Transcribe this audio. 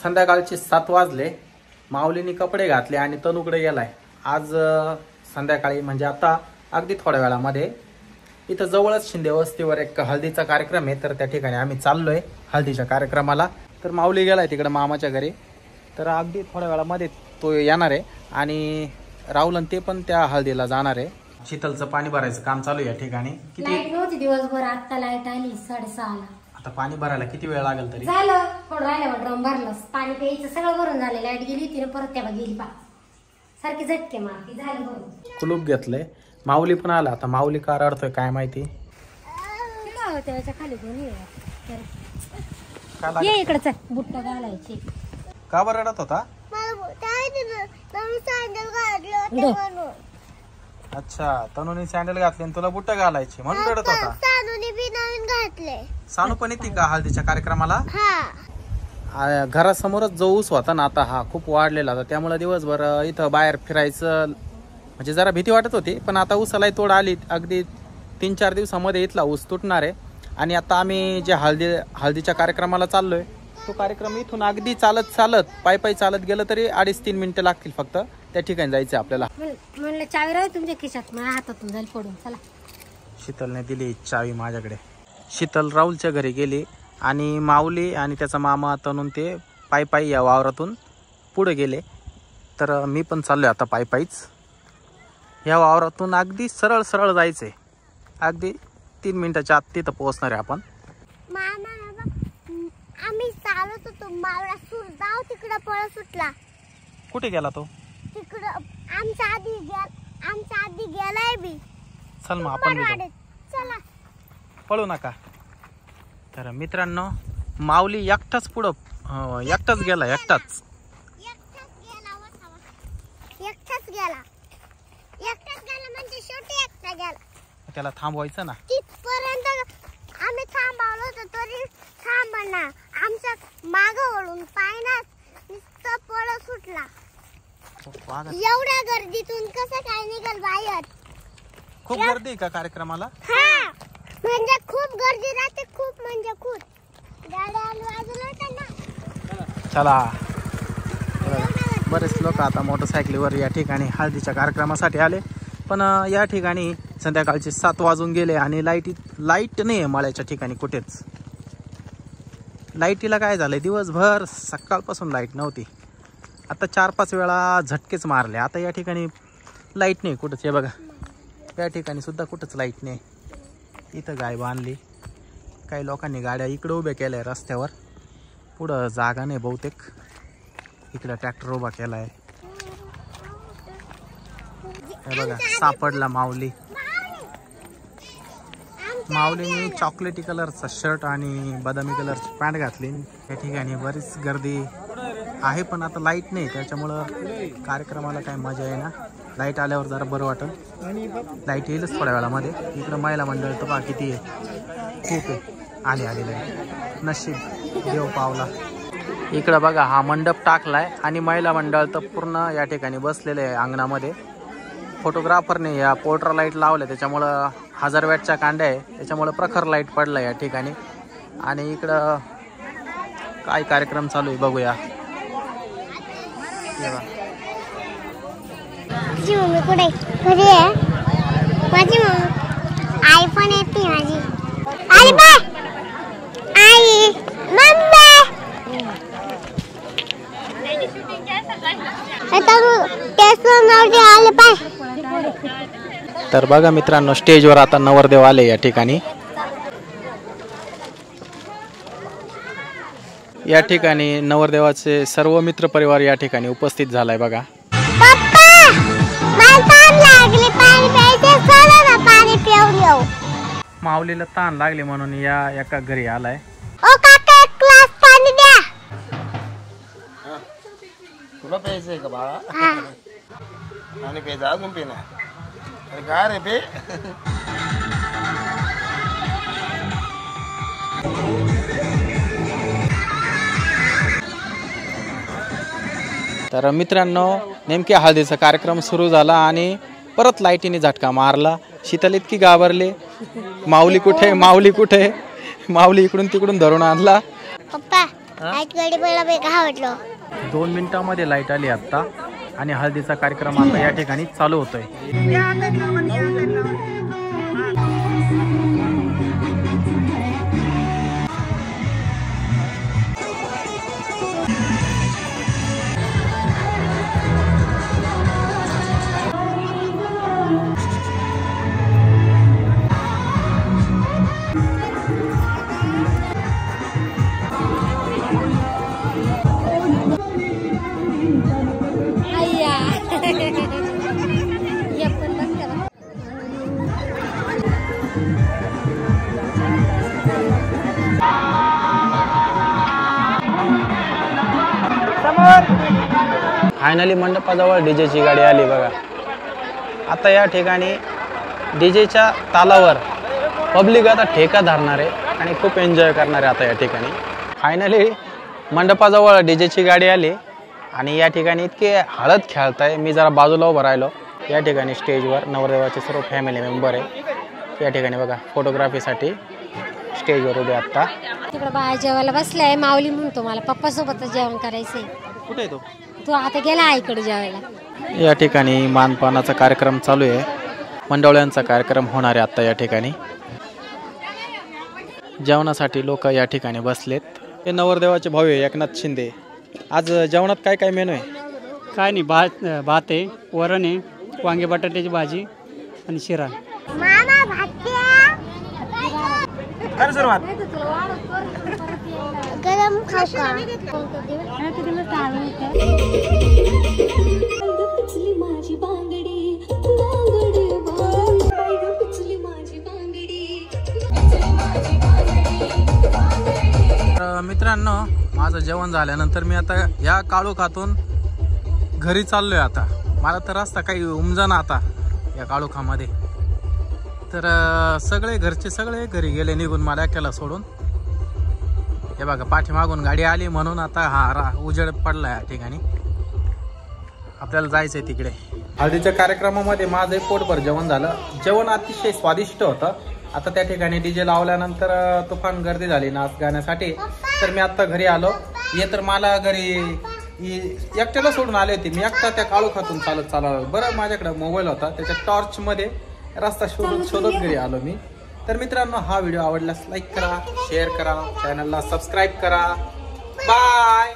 संध्याकाळचे 7 वाजले. माऊलीने कपडे घातले आणि तनूकडे गेलाय. आज संध्याकाळी म्हणजे आता अगदी थोड्या वेळामध्ये इथं जवळच शिंदे वस्तीवर एक हळदीचा कार्यक्रम आहे, तर त्या ठिकाणी आम्ही चाललोय हळदीच्या कार्यक्रमाला. तर माऊली गेलाय तिकडे मामाच्या घरी, तर अगदी थोड्या वेळामध्ये तो येणार आहे आणि राहुल आणि ते पण त्या हळदीला जाणार आहे. शीतलचं पाणी भरायचं काम चालू आहे या ठिकाणी. लाईट नव्हती दिवसभर, आता लाईट आली 6:30ला. आता पाणी भरायला किती वेळ लागेल तरी? झालं थोडं राहिलं, ड्रम भरलं, पाणी प्यायचं सगळं भरून झालं. लाईट गेली होती ना, परत त्या गेली पा सारखी झटके मारती. झालं भरून. कुलूप घेतलंय. माऊली पण आला. आता माऊली का रडतोय काय माहिती. त्याच्या खाली दोन्ही ये इकडे चल, बुट्ट घालायचे. का बरं रडत होता? अच्छा, तनुने सँडल घातले आणि तुला बुट्ट घालायचे म्हणून रडत होता. सानू पण येते का हळदीच्या कार्यक्रमाला? घरासमोरच जो ऊस होता ना, आता हा खूप वाढलेला होता, त्यामुळे दिवसभर इथं बाहेर फिरायचं म्हणजे जरा भीती वाटत होती. पण आता ऊसाला तोड आली. अगदी 3-4 दिवसामध्ये इथला ऊस तुटणार आहे. आणि आता आम्ही जे हळदीच्या कार्यक्रमाला चाललोय, तो कार्यक्रम इथून अगदी चालत पायी चालत गेलं तरी 2.5-3 मिनिटं लागतील फक्त. त्या ठिकाणी जायचं आपल्याला. म्हणलं चावी राहू तुमच्या खिशात, माझ्या हातातून जाईल पडून. चला. शीतलने दिली चावी माझ्याकडे. शीतल राहुलच्या घरी गेली आणि माऊली आणि त्याचा मामा तनून ते पायी या वावरातून पुढे गेले. तर मी पण चाललोय आता पायीच. या वावरातून अगदी सरळ जायचंय. अगदी 3 मिनिटाच्या आत तिथं पोहोचणार आहे आपण. आम्ही चालत होतो, मावळा सुरदाव तिकडे पळत सुटला. कुठे गेला तो? तिकडं आमच्या आधी गेलाय बी. चल मग आपण चला, पळू नका. तर मित्रांनो, माऊली एकटाच पुढं एकटाच गेला. एकटाच गेला म्हणजे शेवटी एकटा गेला. त्याला थांबवायचं ना. तिथपर्यंत आम्ही थांबवलो होतो तरी थांबना. आमच्या मागं वळून पायनाच नुसतं पळत सुटला. एवढ्या गर्दीतून कसं काय निघाल बाहेर? खूप गर्दी का कार्यक्रमाला? हा, म्हणजे खूप गर्दी राहते. खूप म्हणजे खूप गाड्या वाजवल्या होत्या ना. चला. बरेच लोक आता मोटरसायकलीवर या ठिकाणी हळदीच्या कार्यक्रमासाठी आले. पण या ठिकाणी संध्याकाळचे 7 वाजून गेले आणि लाईट नाही आहे मळ्याच्या ठिकाणी कुठेच. लाईटीला काय झालंय, दिवसभर सकाळपासून लाईट नव्हती. आता 4-5 वेळा झटकेच मारले. आता या ठिकाणी लाईट नाही कुठंच. हे बघा, या ठिकाणी सुद्धा कुठंच लाईट नाही. इथं गाय बांधली. काही लोकांनी गाड्या इकडं उभ्या केल्या रस्त्यावर. पुढं जागा नाही बहुतेक. इकडं ट्रॅक्टर उभा केलाय. हे बघा, सापडला माऊली. माऊलीने चॉकलेटी कलरचा शर्ट आणि बदामी कलरची पॅन्ट घातली. या ठिकाणी बरीच गर्दी आहे, पण आता लाईट नाही त्याच्यामुळं कार्यक्रमाला काय मजा आहे ना. लाईट आल्यावर जरा बरं वाटतं. लाईट येईलच थोड्या वेळामध्ये. इकडं महिला मंडळ तर बा किती आहे, खूप आहे. आली लाईट. नशीब देव पावला. इकडं बघा, हा मंडप टाकलाय आणि महिला मंडळ तर पूर्ण या ठिकाणी बसलेले आहे अंगणामध्ये. फोटोग्राफरने या पोर्ट्रा लाईट लावल्या, त्याच्यामुळं 1000 वॅटच्या कांड्या आहे, त्याच्यामुळं प्रखर लाईट पडला या ठिकाणी. आणि इकडं काय कार्यक्रम चालू आहे बघूया. माझी मम्मी कुठे? घरी आहे. माझी मम्मी आई पण येते माझी. आई बाय आई मम्मी. आले पाय. तर बघा मित्रांनो, स्टेजवर आता नवरदेव आले या ठिकाणी. या ठिकाणी नवरदेवाचे सर्व मित्र परिवार या ठिकाणी उपस्थित झालाय बघा. माऊलीला ताण लागली म्हणून या एका घरी आलाय. तुला प्यायचंय का बाळा? आणि प्यायचं अजून पे ना. अरे काय रे पे? तर मित्रांनो, नेमक्या हळदीचा कार्यक्रम सुरू झाला आणि परत लाईटीने झटका मारला. शीतल इतकी घाबरली. माऊली कुठे? माऊली कुठे? माऊली इकडून तिकडून धरून आणला लाईट मला आवडलं. 2 मिनिटांमध्ये लाईट आली आता आणि हळदीचा कार्यक्रम आता या ठिकाणी चालू होतोय. फायनली मंडपाजवळ डीजेची गाडी आली बघा. आता या ठिकाणी डीजेच्या तालावर पब्लिक आता ठेका धरणार आहे आणि खूप एन्जॉय करणार आहे. आता या ठिकाणी फायनली मंडपाजवळ डीजेची गाडी आली आणि या ठिकाणी इतके हळद खेळताय. मी जरा बाजूला उभं राहिलो. या ठिकाणी स्टेजवर नवरदेवाचे सर्व फॅमिली मेंबर आहे. या ठिकाणी बघा फोटोग्राफीसाठी स्टेजवर उभे. आता तिकडे बाया जेवायला बसलाय. माऊली म्हणतो मला पप्पा सोबतच जेवण करायचंय. कुठे आहे तो आता गेला आईकडे जेवायला. या ठिकाणी मानपानाचा कार्यक्रम चालू आहे. मंडवळ्यांचा कार्यक्रम होणार आहे आता या ठिकाणी. जेवणासाठी लोक या ठिकाणी बसलेत. हे नवरदेवाचे भाऊ आहे एकनाथ शिंदे. आज जेवणात काय काय मेनू आहे? काय नाही, भात आहे, वरण आहे, वांगे बटाट्याची भाजी आणि शिरा. मामा भात्या गरम खाऊ का? मित्रांनो, माझं जेवण झाल्यानंतर मी आता या काळोखातून घरी चाललोय. आता मला तर रस्ता काही उमजाना आता या काळोखामध्ये. तर सगळे घरचे सगळे घरी गेले निघून, मला एकट्याला सोडून. हे बघा पाठीमागून गाडी आली म्हणून आता हा उजेड पडला या ठिकाणी. आपल्याला जायचंय तिकडे. हळदीच्या कार्यक्रमामध्ये माझं पोटभर जेवण झालं. जेवण अतिशय स्वादिष्ट होतं. आता त्या ठिकाणी डीजे लावल्यानंतर तुफान गर्दी झाली नाच गाण्यासाठी. तर मी आता घरी आलो. हे तर मला घरी एकट्याला सोडून आले होते. मी एकटा त्या काळोखातून चालत चाललो. बरं माझ्याकडे मोबाईल होता, त्याच्या टॉर्चमध्ये रस्ता शोधत घरी आलो मी. तर मित्रांनो, हा व्हिडिओ आवडल्यास लाईक करा, शेअर करा, चॅनलला सबस्क्राईब करा. बाय.